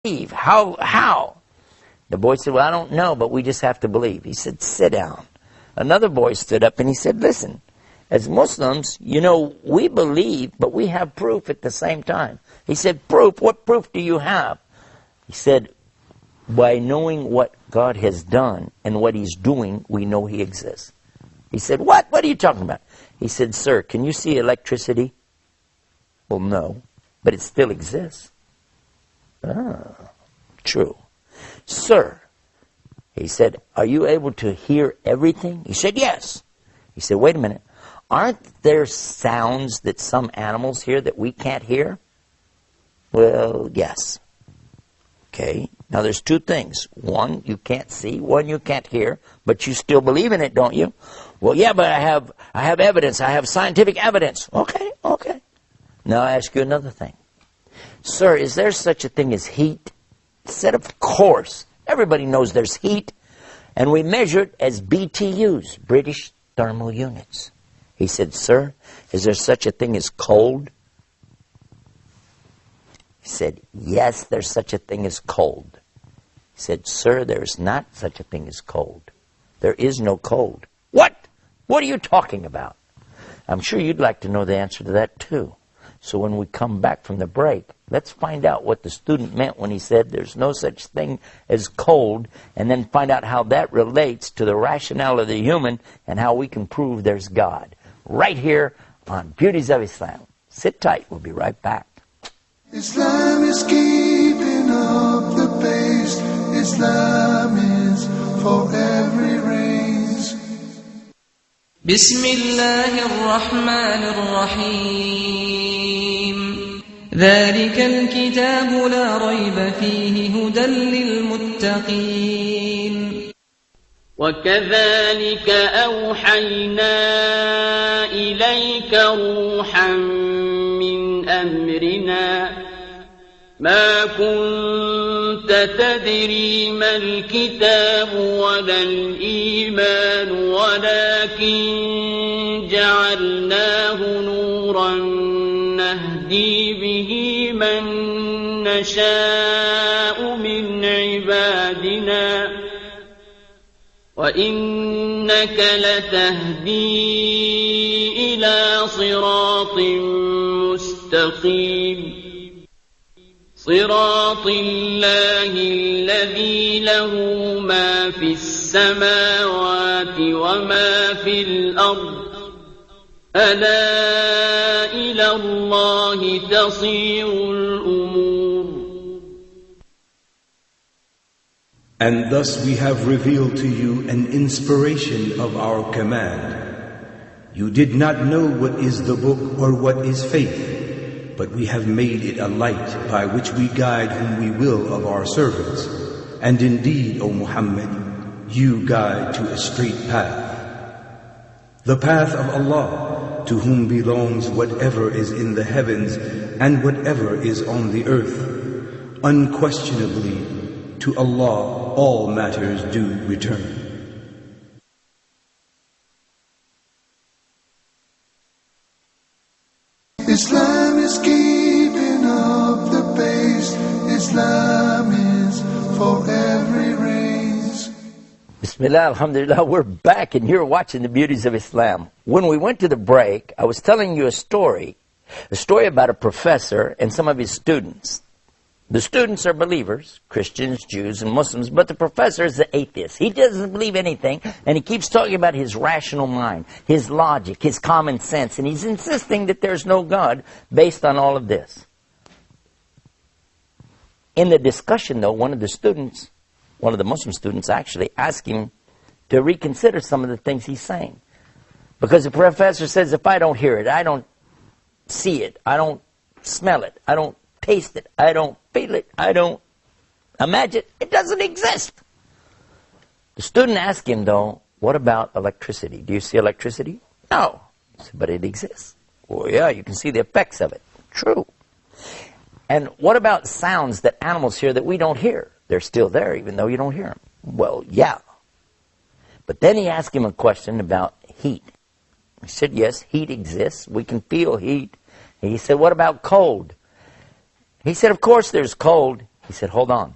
believe. How? The boy said, well, I don't know, but we just have to believe. He said, sit down. Another boy stood up and he said, listen, as Muslims, we believe, but we have proof at the same time. He said, proof? What proof do you have? He said, by knowing what God has done and what He's doing, we know He exists. He said, what? What are you talking about? He said, sir, can you see electricity? Well, no, but it still exists. Ah, true. Sir, he said, are you able to hear everything? He said, yes. He said, wait a minute. Aren't there sounds that some animals hear that we can't hear? Well, yes. Okay. Now there's two things. One, you can't see. One, you can't hear. But you still believe in it, don't you? Well, yeah, but I have evidence. I have scientific evidence. Okay. Now I ask you another thing. Sir, is there such a thing as heat? He said, of course. Everybody knows there's heat. And we measure it as BTUs, British Thermal Units. He said, sir, is there such a thing as cold? He said, yes, there's such a thing as cold. He said, sir, there is not such a thing as cold. There is no cold. What? What are you talking about? I'm sure you'd like to know the answer to that too. So when we come back from the break, let's find out what the student meant when he said there's no such thing as cold, and then find out how that relates to the rationale of the human and how we can prove there's God. Right here on Beauties of Islam. Sit tight. We'll be right back. Islam is keeping up the pace. Islam is for every race. Bismillahir Rahmanir Rahim. ذلك الكتاب لا ريب فيه هدى للمتقين. وكذلك أوحينا إليك روحا من أمرنا ما كنت تدري ما الكتاب ولا الإيمان ولكن جعلناه نورا نهدي به من نشاء من عبادنا وإنك لتهدي إلى صراط مستقيم صراط الله الذي له ما في السماوات وما في الأرض ألا إلى الله تصير الأمور. And thus we have revealed to you an inspiration of our command. You did not know what is the book or what is faith, but we have made it a light by which we guide whom we will of our servants. And indeed, O Muhammad, you guide to a straight path. The path of Allah, to whom belongs whatever is in the heavens and whatever is on the earth. Unquestionably, to Allah all matters do return. Islam is keeping up the pace. Islam is for every race. Bismillah, alhamdulillah, we're back and you're watching the Beauties of Islam. When we went to the break, I was telling you a story about a professor and some of his students. The students are believers, Christians, Jews, and Muslims, but the professor is an atheist. He doesn't believe anything, and he keeps talking about his rational mind, his logic, his common sense, and he's insisting that there's no God based on all of this. In the discussion, though, one of the Muslim students actually asked him to reconsider some of the things he's saying. Because the professor says, if I don't hear it, I don't see it, I don't smell it, I don't taste it, I don't feel it, I don't imagine it doesn't exist. The student asked him, though, what about electricity? Do you see electricity? No. He said, but it exists. Well, yeah, you can see the effects of it. True. And what about sounds that animals hear that we don't hear? They're still there even though you don't hear them. Well, yeah. But then he asked him a question about heat. He said, yes, heat exists. We can feel heat. And he said, what about cold? He said, of course there's cold. He said, hold on.